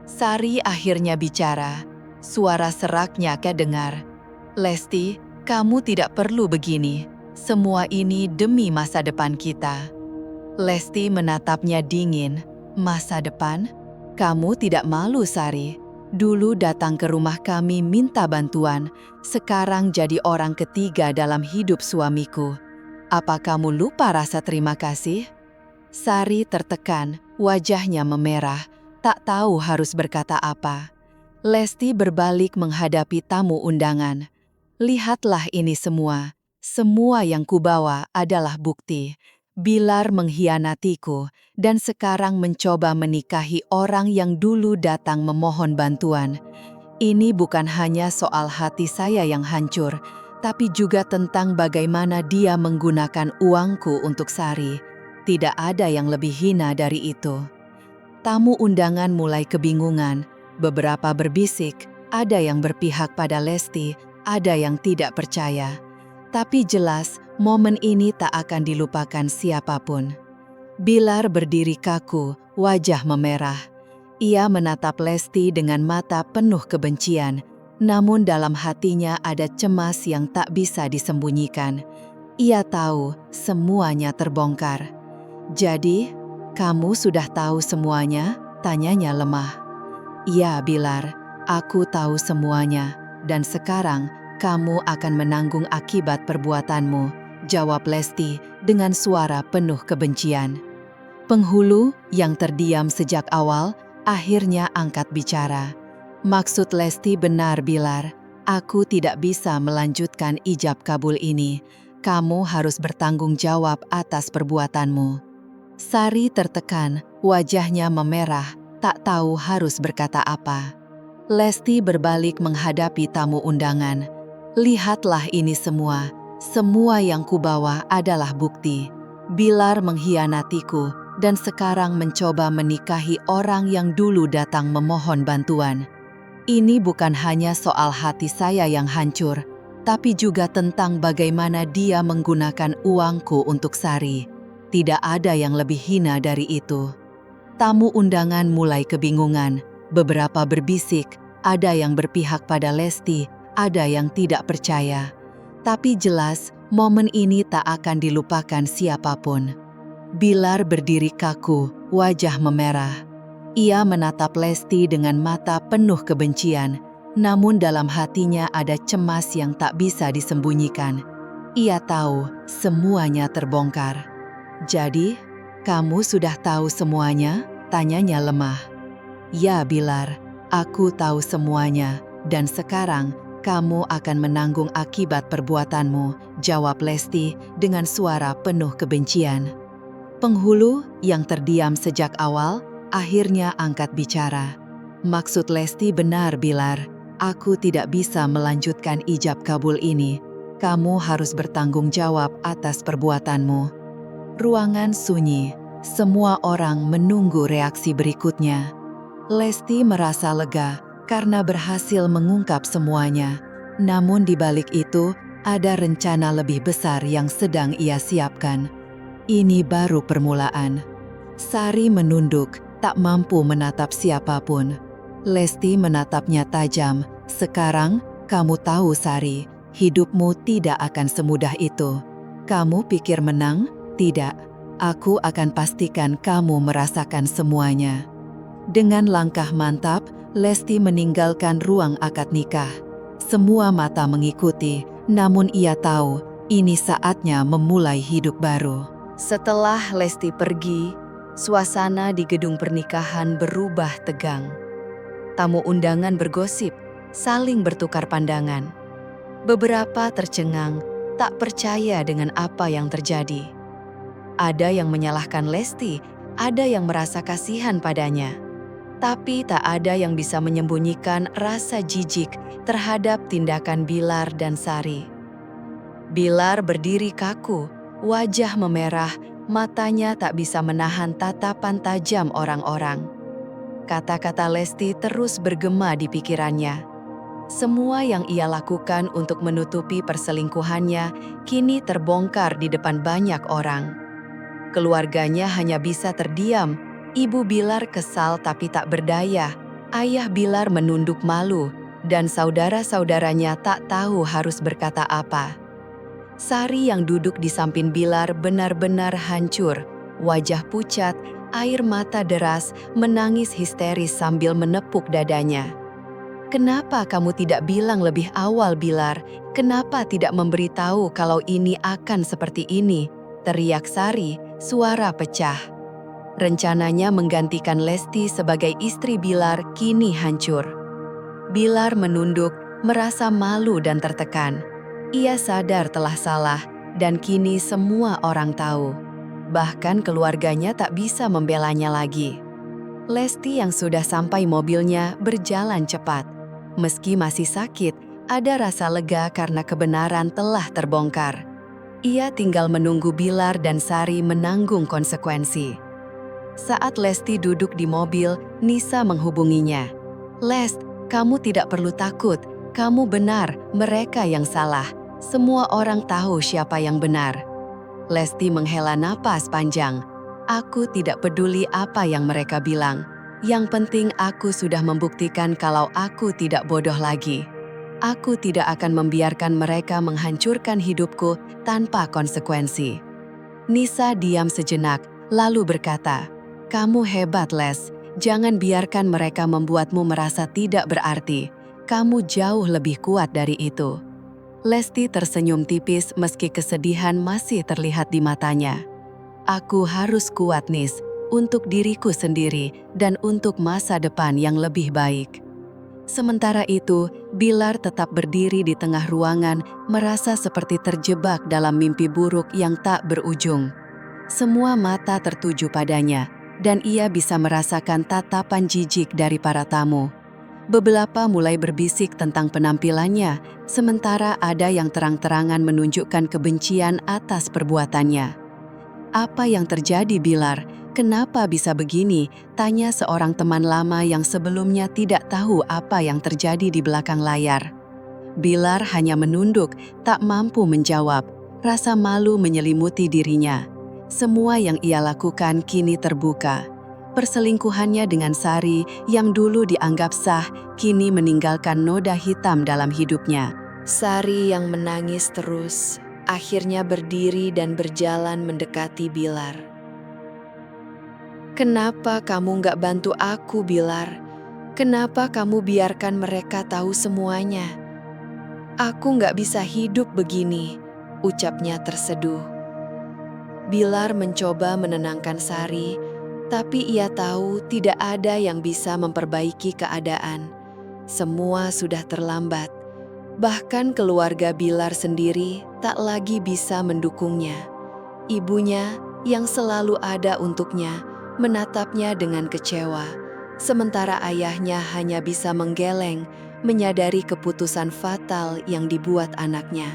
Sari akhirnya bicara, suara seraknya kedengar. "Lesti, kamu tidak perlu begini. Semua ini demi masa depan kita." Lesti menatapnya dingin. "Masa depan? Kamu tidak malu, Sari? Dulu datang ke rumah kami minta bantuan, sekarang jadi orang ketiga dalam hidup suamiku. Apa kamu lupa rasa terima kasih?" Sari tertekan, wajahnya memerah, tak tahu harus berkata apa. Lesti berbalik menghadapi tamu undangan. "Lihatlah ini semua. Semua yang kubawa adalah bukti. Bilar mengkhianatiku dan sekarang mencoba menikahi orang yang dulu datang memohon bantuan. Ini bukan hanya soal hati saya yang hancur, tapi juga tentang bagaimana dia menggunakan uangku untuk Sari. Tidak ada yang lebih hina dari itu." Tamu undangan mulai kebingungan. Beberapa berbisik, ada yang berpihak pada Lesti, ada yang tidak percaya. Tapi jelas, momen ini tak akan dilupakan siapapun. Bilar berdiri kaku, wajah memerah. Ia menatap Lesti dengan mata penuh kebencian, namun dalam hatinya ada cemas yang tak bisa disembunyikan. Ia tahu semuanya terbongkar. "Jadi, kamu sudah tahu semuanya?" tanyanya lemah. "Iya, Bilar, aku tahu semuanya, dan sekarang kamu akan menanggung akibat perbuatanmu," jawab Lesti dengan suara penuh kebencian. Penghulu yang terdiam sejak awal akhirnya angkat bicara. "Maksud Lesti benar, Bilar. Aku tidak bisa melanjutkan ijab kabul ini. Kamu harus bertanggung jawab atas perbuatanmu." Sari tertekan, wajahnya memerah, tak tahu harus berkata apa. Lesti berbalik menghadapi tamu undangan. Lihatlah ini semua. Semua yang kubawa adalah bukti. Bilar mengkhianatiku dan sekarang mencoba menikahi orang yang dulu datang memohon bantuan. Ini bukan hanya soal hati saya yang hancur, tapi juga tentang bagaimana dia menggunakan uangku untuk Sari. Tidak ada yang lebih hina dari itu. Tamu undangan mulai kebingungan. Beberapa berbisik, ada yang berpihak pada Lesti, ada yang tidak percaya. Tapi jelas, momen ini tak akan dilupakan siapapun. Bilar berdiri kaku, wajah memerah. Ia menatap Lesti dengan mata penuh kebencian, namun dalam hatinya ada cemas yang tak bisa disembunyikan. Ia tahu semuanya terbongkar. "Jadi, kamu sudah tahu semuanya?" tanyanya lemah. "Ya Bilar, aku tahu semuanya, dan sekarang kamu akan menanggung akibat perbuatanmu," jawab Lesti dengan suara penuh kebencian. Penghulu yang terdiam sejak awal akhirnya angkat bicara. "Maksud Lesti benar Bilar, aku tidak bisa melanjutkan ijab kabul ini. Kamu harus bertanggung jawab atas perbuatanmu." Ruangan sunyi, semua orang menunggu reaksi berikutnya. Lesti merasa lega karena berhasil mengungkap semuanya. Namun di balik itu, ada rencana lebih besar yang sedang ia siapkan. Ini baru permulaan. Sari menunduk, tak mampu menatap siapapun. Lesti menatapnya tajam. "Sekarang, kamu tahu Sari, hidupmu tidak akan semudah itu. Kamu pikir menang? Tidak. Aku akan pastikan kamu merasakan semuanya." Dengan langkah mantap, Lesti meninggalkan ruang akad nikah. Semua mata mengikuti, namun ia tahu ini saatnya memulai hidup baru. Setelah Lesti pergi, suasana di gedung pernikahan berubah tegang. Tamu undangan bergosip, saling bertukar pandangan. Beberapa tercengang, tak percaya dengan apa yang terjadi. Ada yang menyalahkan Lesti, ada yang merasa kasihan padanya. Tapi tak ada yang bisa menyembunyikan rasa jijik terhadap tindakan Bilar dan Sari. Bilar berdiri kaku, wajah memerah, matanya tak bisa menahan tatapan tajam orang-orang. Kata-kata Lesti terus bergema di pikirannya. Semua yang ia lakukan untuk menutupi perselingkuhannya kini terbongkar di depan banyak orang. Keluarganya hanya bisa terdiam. Ibu Bilar kesal tapi tak berdaya. Ayah Bilar menunduk malu, dan saudara-saudaranya tak tahu harus berkata apa. Sari yang duduk di samping Bilar benar-benar hancur. Wajah pucat, air mata deras, menangis histeris sambil menepuk dadanya. "Kenapa kamu tidak bilang lebih awal, Bilar? Kenapa tidak memberitahu kalau ini akan seperti ini?" teriak Sari, suara pecah. Rencananya menggantikan Lesti sebagai istri Bilar kini hancur. Bilar menunduk, merasa malu dan tertekan. Ia sadar telah salah, dan kini semua orang tahu. Bahkan keluarganya tak bisa membelanya lagi. Lesti yang sudah sampai mobilnya berjalan cepat. Meski masih sakit, ada rasa lega karena kebenaran telah terbongkar. Ia tinggal menunggu Bilar dan Sari menanggung konsekuensi. Saat Lesti duduk di mobil, Nisa menghubunginya. "Les, kamu tidak perlu takut. Kamu benar, mereka yang salah. Semua orang tahu siapa yang benar." Lesti menghela napas panjang. "Aku tidak peduli apa yang mereka bilang. Yang penting aku sudah membuktikan kalau aku tidak bodoh lagi. Aku tidak akan membiarkan mereka menghancurkan hidupku tanpa konsekuensi." Nisa diam sejenak, lalu berkata, "Kamu hebat, Les. Jangan biarkan mereka membuatmu merasa tidak berarti. Kamu jauh lebih kuat dari itu." Lesti tersenyum tipis meski kesedihan masih terlihat di matanya. "Aku harus kuat, Nis, untuk diriku sendiri dan untuk masa depan yang lebih baik." Sementara itu, Bilar tetap berdiri di tengah ruangan, merasa seperti terjebak dalam mimpi buruk yang tak berujung. Semua mata tertuju padanya, dan ia bisa merasakan tatapan jijik dari para tamu. Beberapa mulai berbisik tentang penampilannya, sementara ada yang terang-terangan menunjukkan kebencian atas perbuatannya. "Apa yang terjadi, Bilar? Kenapa bisa begini?" tanya seorang teman lama yang sebelumnya tidak tahu apa yang terjadi di belakang layar. Bilar hanya menunduk, tak mampu menjawab. Rasa malu menyelimuti dirinya. Semua yang ia lakukan kini terbuka. Perselingkuhannya dengan Sari yang dulu dianggap sah, kini meninggalkan noda hitam dalam hidupnya. Sari yang menangis terus, akhirnya berdiri dan berjalan mendekati Bilar. "Kenapa kamu nggak bantu aku, Bilar? Kenapa kamu biarkan mereka tahu semuanya? Aku nggak bisa hidup begini," ucapnya terseduh. Bilar mencoba menenangkan Sari, tapi ia tahu tidak ada yang bisa memperbaiki keadaan. Semua sudah terlambat. Bahkan keluarga Bilar sendiri tak lagi bisa mendukungnya. Ibunya yang selalu ada untuknya menatapnya dengan kecewa, sementara ayahnya hanya bisa menggeleng menyadari keputusan fatal yang dibuat anaknya.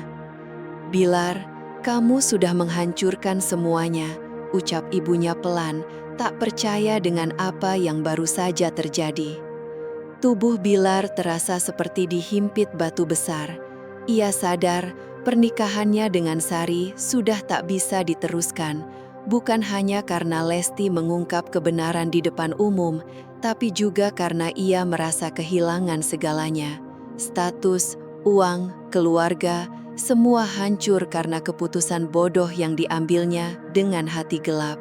"Bilar, kamu sudah menghancurkan semuanya," ucap ibunya pelan, tak percaya dengan apa yang baru saja terjadi. Tubuh Bilar terasa seperti dihimpit batu besar. Ia sadar pernikahannya dengan Sari sudah tak bisa diteruskan, bukan hanya karena Lesti mengungkap kebenaran di depan umum, tapi juga karena ia merasa kehilangan segalanya. Status, uang, keluarga, semua hancur karena keputusan bodoh yang diambilnya dengan hati gelap.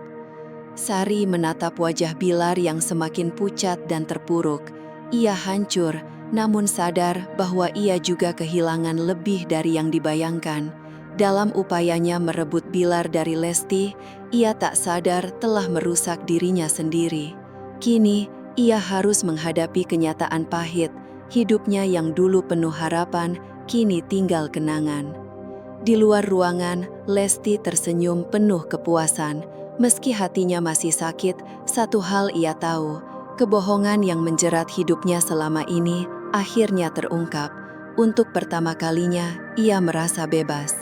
Sari menatap wajah Bilar yang semakin pucat dan terpuruk. Ia hancur, namun sadar bahwa ia juga kehilangan lebih dari yang dibayangkan. Dalam upayanya merebut Bilar dari Lesti, ia tak sadar telah merusak dirinya sendiri. Kini, ia harus menghadapi kenyataan pahit. Hidupnya yang dulu penuh harapan, kini tinggal kenangan. Di luar ruangan, Lesti tersenyum penuh kepuasan. Meski hatinya masih sakit, satu hal ia tahu, kebohongan yang menjerat hidupnya selama ini akhirnya terungkap. Untuk pertama kalinya, ia merasa bebas.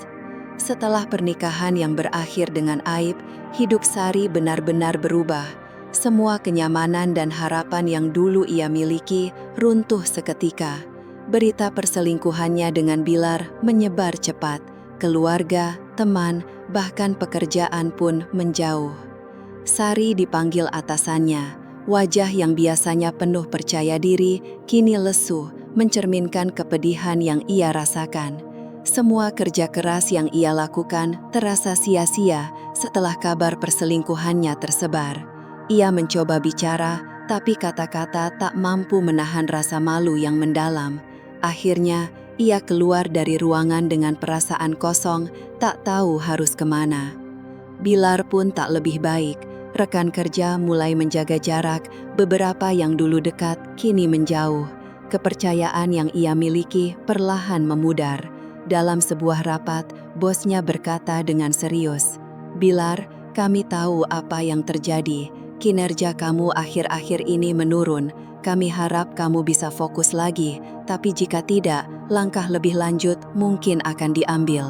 Setelah pernikahan yang berakhir dengan aib, hidup Sari benar-benar berubah. Semua kenyamanan dan harapan yang dulu ia miliki runtuh seketika. Berita perselingkuhannya dengan Bilar menyebar cepat. Keluarga, teman, bahkan pekerjaan pun menjauh. Sari dipanggil atasannya. Wajah yang biasanya penuh percaya diri, kini lesu, mencerminkan kepedihan yang ia rasakan. Semua kerja keras yang ia lakukan terasa sia-sia setelah kabar perselingkuhannya tersebar. Ia mencoba bicara, tapi kata-kata tak mampu menahan rasa malu yang mendalam. Akhirnya, ia keluar dari ruangan dengan perasaan kosong, tak tahu harus kemana. Bilar pun tak lebih baik. Rekan kerja mulai menjaga jarak, beberapa yang dulu dekat kini menjauh. Kepercayaan yang ia miliki perlahan memudar. Dalam sebuah rapat, bosnya berkata dengan serius, "Bilar, kami tahu apa yang terjadi. Kinerja kamu akhir-akhir ini menurun. Kami harap kamu bisa fokus lagi, tapi jika tidak, langkah lebih lanjut mungkin akan diambil."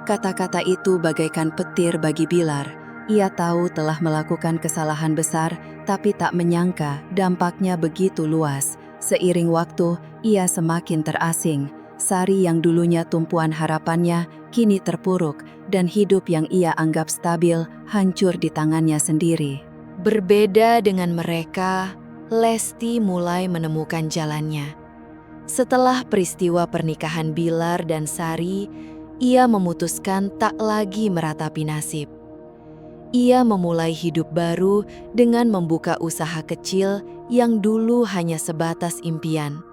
Kata-kata itu bagaikan petir bagi Bilar. Ia tahu telah melakukan kesalahan besar, tapi tak menyangka dampaknya begitu luas. Seiring waktu, ia semakin terasing. Sari yang dulunya tumpuan harapannya, kini terpuruk, dan hidup yang ia anggap stabil hancur di tangannya sendiri. Berbeda dengan mereka, Lesti mulai menemukan jalannya. Setelah peristiwa pernikahan Bilar dan Sari, ia memutuskan tak lagi meratapi nasib. Ia memulai hidup baru dengan membuka usaha kecil yang dulu hanya sebatas impian.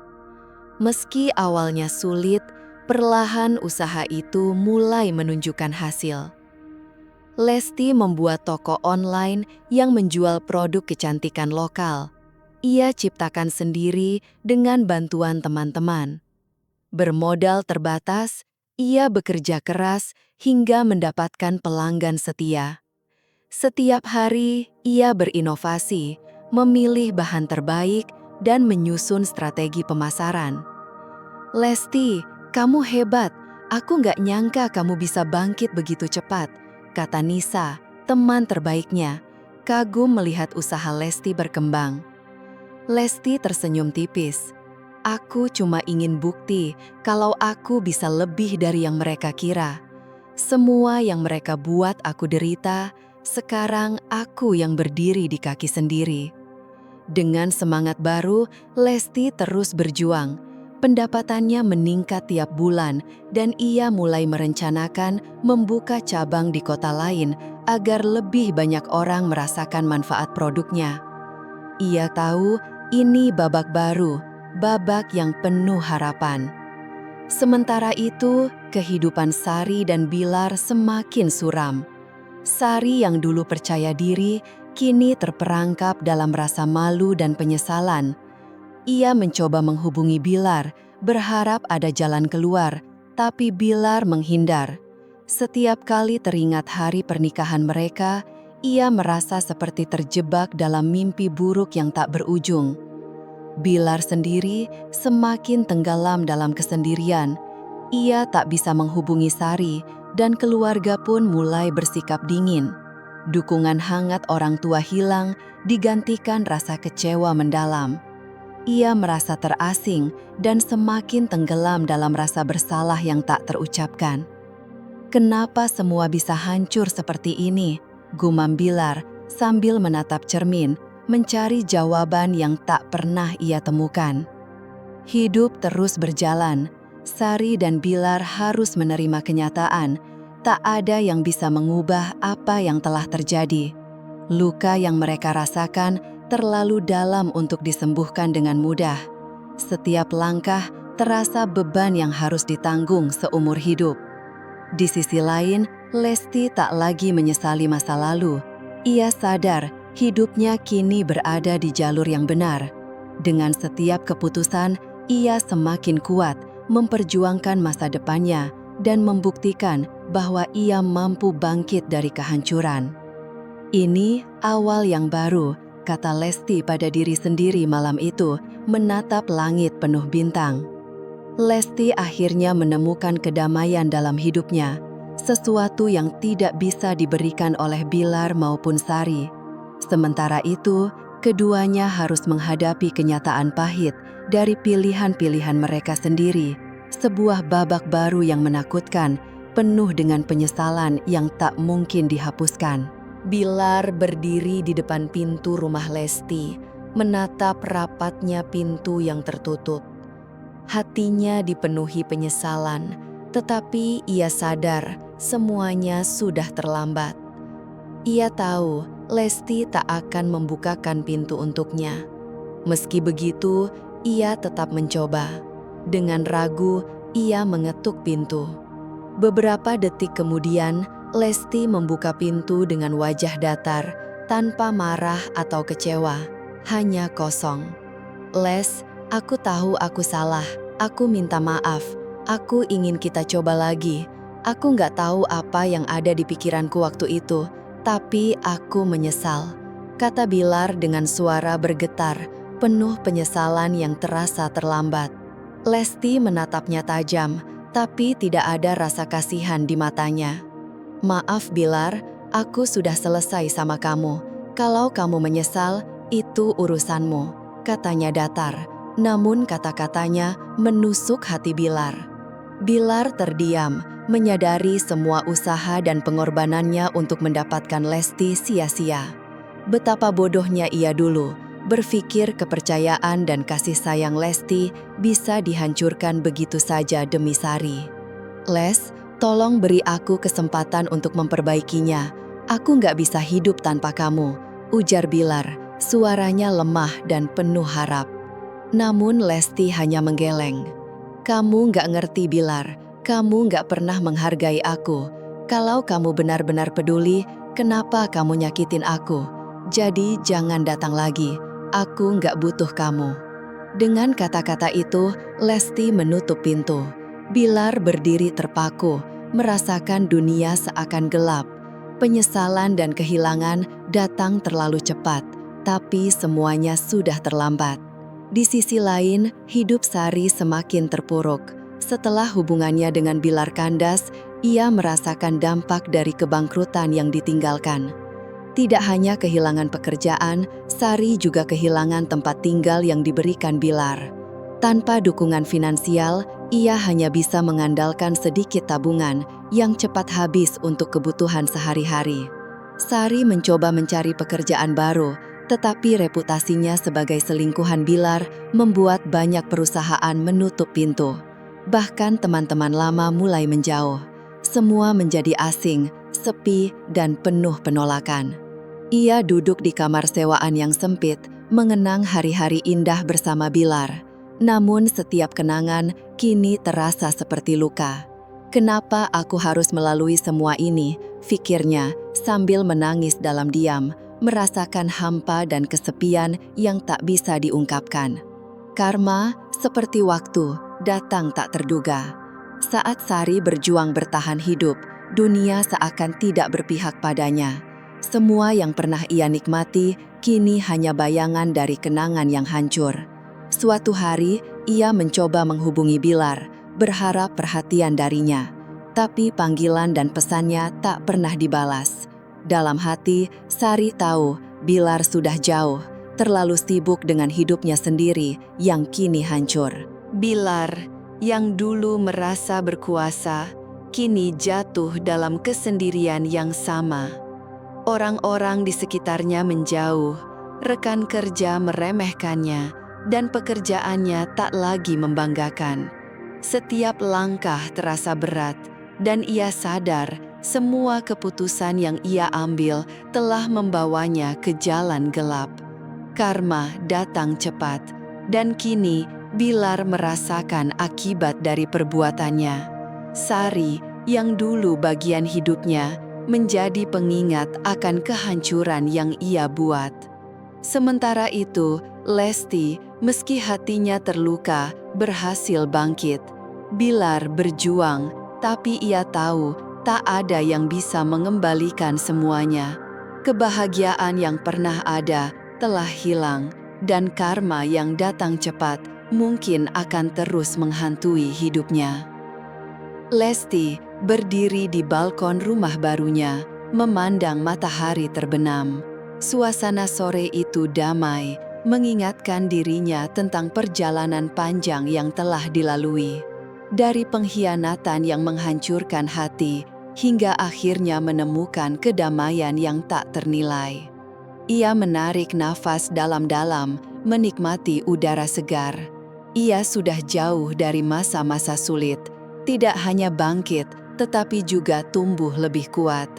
Meski awalnya sulit, perlahan usaha itu mulai menunjukkan hasil. Lesti membuat toko online yang menjual produk kecantikan lokal. Ia ciptakan sendiri dengan bantuan teman-teman. Bermodal terbatas, ia bekerja keras hingga mendapatkan pelanggan setia. Setiap hari, ia berinovasi, memilih bahan terbaik, dan menyusun strategi pemasaran. "Lesti, kamu hebat. Aku nggak nyangka kamu bisa bangkit begitu cepat," kata Nisa, teman terbaiknya, kagum melihat usaha Lesti berkembang. Lesti tersenyum tipis. "Aku cuma ingin bukti kalau aku bisa lebih dari yang mereka kira. Semua yang mereka buat aku derita, sekarang aku yang berdiri di kaki sendiri." Dengan semangat baru, Lesti terus berjuang. Pendapatannya meningkat tiap bulan dan ia mulai merencanakan membuka cabang di kota lain agar lebih banyak orang merasakan manfaat produknya. Ia tahu ini babak baru, babak yang penuh harapan. Sementara itu, kehidupan Sari dan Bilar semakin suram. Sari yang dulu percaya diri, kini terperangkap dalam rasa malu dan penyesalan. Ia mencoba menghubungi Bilar, berharap ada jalan keluar, tapi Bilar menghindar. Setiap kali teringat hari pernikahan mereka, ia merasa seperti terjebak dalam mimpi buruk yang tak berujung. Bilar sendiri semakin tenggelam dalam kesendirian. Ia tak bisa menghubungi Sari, dan keluarga pun mulai bersikap dingin. Dukungan hangat orang tua hilang, digantikan rasa kecewa mendalam. Ia merasa terasing dan semakin tenggelam dalam rasa bersalah yang tak terucapkan. "Kenapa semua bisa hancur seperti ini?" gumam Bilar sambil menatap cermin, mencari jawaban yang tak pernah ia temukan. Hidup terus berjalan. Sari dan Bilar harus menerima kenyataan. Tak ada yang bisa mengubah apa yang telah terjadi. Luka yang mereka rasakan terlalu dalam untuk disembuhkan dengan mudah. Setiap langkah terasa beban yang harus ditanggung seumur hidup. Di sisi lain, Lesti tak lagi menyesali masa lalu. Ia sadar hidupnya kini berada di jalur yang benar. Dengan setiap keputusan, ia semakin kuat memperjuangkan masa depannya dan membuktikan bahwa ia mampu bangkit dari kehancuran. "Ini awal yang baru," kata Lesti pada diri sendiri malam itu, menatap langit penuh bintang. Lesti akhirnya menemukan kedamaian dalam hidupnya, sesuatu yang tidak bisa diberikan oleh Bilar maupun Sari. Sementara itu, keduanya harus menghadapi kenyataan pahit dari pilihan-pilihan mereka sendiri, sebuah babak baru yang menakutkan, penuh dengan penyesalan yang tak mungkin dihapuskan. Bilar berdiri di depan pintu rumah Lesti, menatap rapatnya pintu yang tertutup. Hatinya dipenuhi penyesalan, tetapi ia sadar semuanya sudah terlambat. Ia tahu Lesti tak akan membukakan pintu untuknya. Meski begitu, ia tetap mencoba. Dengan ragu, ia mengetuk pintu. Beberapa detik kemudian, Lesti membuka pintu dengan wajah datar, tanpa marah atau kecewa, hanya kosong. "Les, aku tahu aku salah. Aku minta maaf. Aku ingin kita coba lagi. Aku nggak tahu apa yang ada di pikiranku waktu itu, tapi aku menyesal," kata Bilar dengan suara bergetar, penuh penyesalan yang terasa terlambat. Lesti menatapnya tajam, tapi tidak ada rasa kasihan di matanya. "Maaf Bilar, aku sudah selesai sama kamu. Kalau kamu menyesal, itu urusanmu," katanya datar. Namun kata-katanya menusuk hati Bilar. Bilar terdiam, menyadari semua usaha dan pengorbanannya untuk mendapatkan Lesti sia-sia. Betapa bodohnya ia dulu, berpikir kepercayaan dan kasih sayang Lesti bisa dihancurkan begitu saja demi Sari. "Les, tolong beri aku kesempatan untuk memperbaikinya. Aku nggak bisa hidup tanpa kamu," ujar Bilar, suaranya lemah dan penuh harap. Namun Lesti hanya menggeleng. "Kamu nggak ngerti Bilar, kamu nggak pernah menghargai aku. Kalau kamu benar-benar peduli, kenapa kamu nyakitin aku? Jadi jangan datang lagi, aku nggak butuh kamu." Dengan kata-kata itu, Lesti menutup pintu. Bilar berdiri terpaku, merasakan dunia seakan gelap. Penyesalan dan kehilangan datang terlalu cepat, tapi semuanya sudah terlambat. Di sisi lain, hidup Sari semakin terpuruk. Setelah hubungannya dengan Bilar kandas, ia merasakan dampak dari kebangkrutan yang ditinggalkan. Tidak hanya kehilangan pekerjaan, Sari juga kehilangan tempat tinggal yang diberikan Bilar. Tanpa dukungan finansial, ia hanya bisa mengandalkan sedikit tabungan yang cepat habis untuk kebutuhan sehari-hari. Sari mencoba mencari pekerjaan baru, tetapi reputasinya sebagai selingkuhan Bilar membuat banyak perusahaan menutup pintu. Bahkan teman-teman lama mulai menjauh. Semua menjadi asing, sepi, dan penuh penolakan. Ia duduk di kamar sewaan yang sempit, mengenang hari-hari indah bersama Bilar. Namun setiap kenangan kini terasa seperti luka. "Kenapa aku harus melalui semua ini?" pikirnya sambil menangis dalam diam, merasakan hampa dan kesepian yang tak bisa diungkapkan. Karma, seperti waktu, datang tak terduga. Saat Sari berjuang bertahan hidup, dunia seakan tidak berpihak padanya. Semua yang pernah ia nikmati, kini hanya bayangan dari kenangan yang hancur. Suatu hari, ia mencoba menghubungi Bilar, berharap perhatian darinya. Tapi panggilan dan pesannya tak pernah dibalas. Dalam hati, Sari tahu Bilar sudah jauh, terlalu sibuk dengan hidupnya sendiri yang kini hancur. Bilar, yang dulu merasa berkuasa, kini jatuh dalam kesendirian yang sama. Orang-orang di sekitarnya menjauh, rekan kerja meremehkannya, dan pekerjaannya tak lagi membanggakan. Setiap langkah terasa berat, dan ia sadar semua keputusan yang ia ambil telah membawanya ke jalan gelap. Karma datang cepat, dan kini Bilar merasakan akibat dari perbuatannya. Sari, yang dulu bagian hidupnya, menjadi pengingat akan kehancuran yang ia buat. Sementara itu, Lesti, meski hatinya terluka, berhasil bangkit. Bilar berjuang, tapi ia tahu tak ada yang bisa mengembalikan semuanya. Kebahagiaan yang pernah ada telah hilang, dan karma yang datang cepat mungkin akan terus menghantui hidupnya. Lesti berdiri di balkon rumah barunya, memandang matahari terbenam. Suasana sore itu damai, mengingatkan dirinya tentang perjalanan panjang yang telah dilalui. Dari pengkhianatan yang menghancurkan hati, hingga akhirnya menemukan kedamaian yang tak ternilai. Ia menarik nafas dalam-dalam, menikmati udara segar. Ia sudah jauh dari masa-masa sulit, tidak hanya bangkit, tetapi juga tumbuh lebih kuat.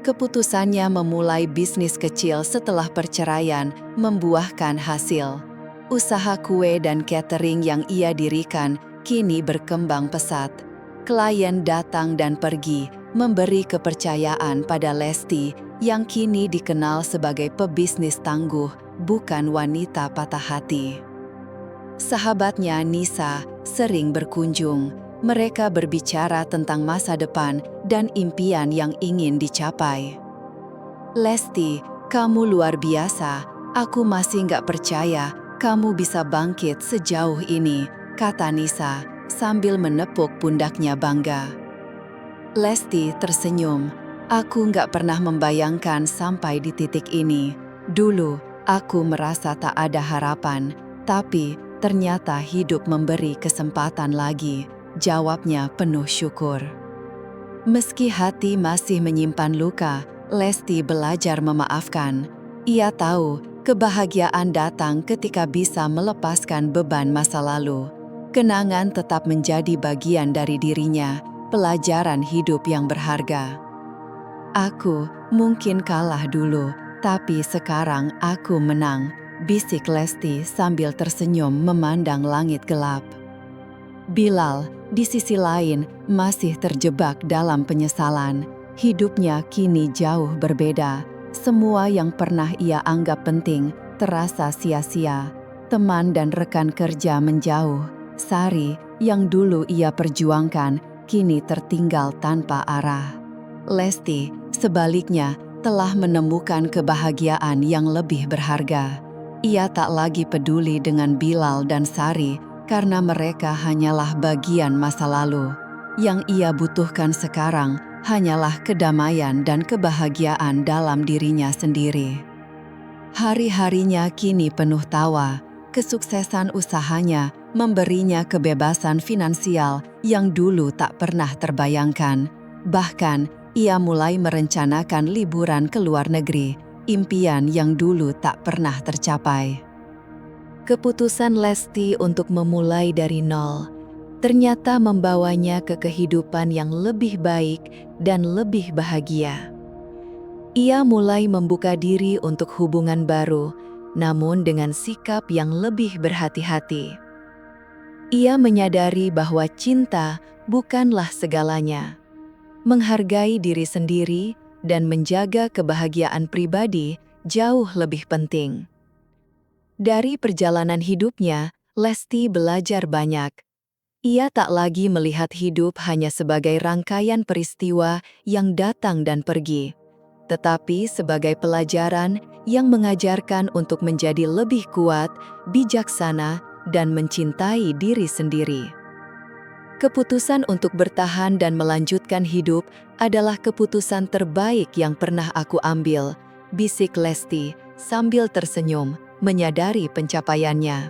Keputusannya memulai bisnis kecil setelah perceraian membuahkan hasil. Usaha kue dan catering yang ia dirikan kini berkembang pesat. Klien datang dan pergi, memberi kepercayaan pada Lesti yang kini dikenal sebagai pebisnis tangguh, bukan wanita patah hati. Sahabatnya Nisa sering berkunjung. Mereka berbicara tentang masa depan dan impian yang ingin dicapai. "Lesti, kamu luar biasa. Aku masih nggak percaya kamu bisa bangkit sejauh ini," kata Nisa sambil menepuk pundaknya bangga. Lesti tersenyum. "Aku nggak pernah membayangkan sampai di titik ini. Dulu, aku merasa tak ada harapan, tapi ternyata hidup memberi kesempatan lagi," jawabnya penuh syukur. Meski hati masih menyimpan luka, Lesti belajar memaafkan. Ia tahu kebahagiaan datang ketika bisa melepaskan beban masa lalu. Kenangan tetap menjadi bagian dari dirinya, pelajaran hidup yang berharga. "Aku mungkin kalah dulu, tapi sekarang aku menang," bisik Lesti sambil tersenyum memandang langit gelap. Bilal, di sisi lain, masih terjebak dalam penyesalan. Hidupnya kini jauh berbeda. Semua yang pernah ia anggap penting terasa sia-sia. Teman dan rekan kerja menjauh. Sari, yang dulu ia perjuangkan, kini tertinggal tanpa arah. Lesti, sebaliknya, telah menemukan kebahagiaan yang lebih berharga. Ia tak lagi peduli dengan Bilal dan Sari karena mereka hanyalah bagian masa lalu. Yang ia butuhkan sekarang hanyalah kedamaian dan kebahagiaan dalam dirinya sendiri. Hari-harinya kini penuh tawa. Kesuksesan usahanya memberinya kebebasan finansial yang dulu tak pernah terbayangkan. Bahkan, ia mulai merencanakan liburan ke luar negeri, impian yang dulu tak pernah tercapai. Keputusan Lesti untuk memulai dari nol ternyata membawanya ke kehidupan yang lebih baik dan lebih bahagia. Ia mulai membuka diri untuk hubungan baru, namun dengan sikap yang lebih berhati-hati. Ia menyadari bahwa cinta bukanlah segalanya. Menghargai diri sendiri dan menjaga kebahagiaan pribadi jauh lebih penting. Dari perjalanan hidupnya, Lesti belajar banyak. Ia tak lagi melihat hidup hanya sebagai rangkaian peristiwa yang datang dan pergi, tetapi sebagai pelajaran yang mengajarkan untuk menjadi lebih kuat, bijaksana, dan mencintai diri sendiri. Keputusan untuk bertahan dan melanjutkan hidup adalah keputusan terbaik yang pernah aku ambil, bisik Lesti sambil tersenyum, menyadari pencapaiannya.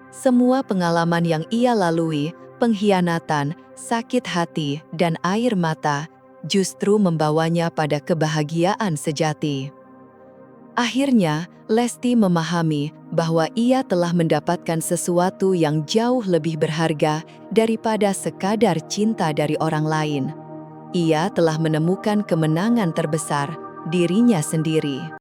Semua pengalaman yang ia lalui, pengkhianatan, sakit hati, dan air mata, justru membawanya pada kebahagiaan sejati. Akhirnya, Lesti memahami bahwa ia telah mendapatkan sesuatu yang jauh lebih berharga daripada sekadar cinta dari orang lain. Ia telah menemukan kemenangan terbesar, dirinya sendiri.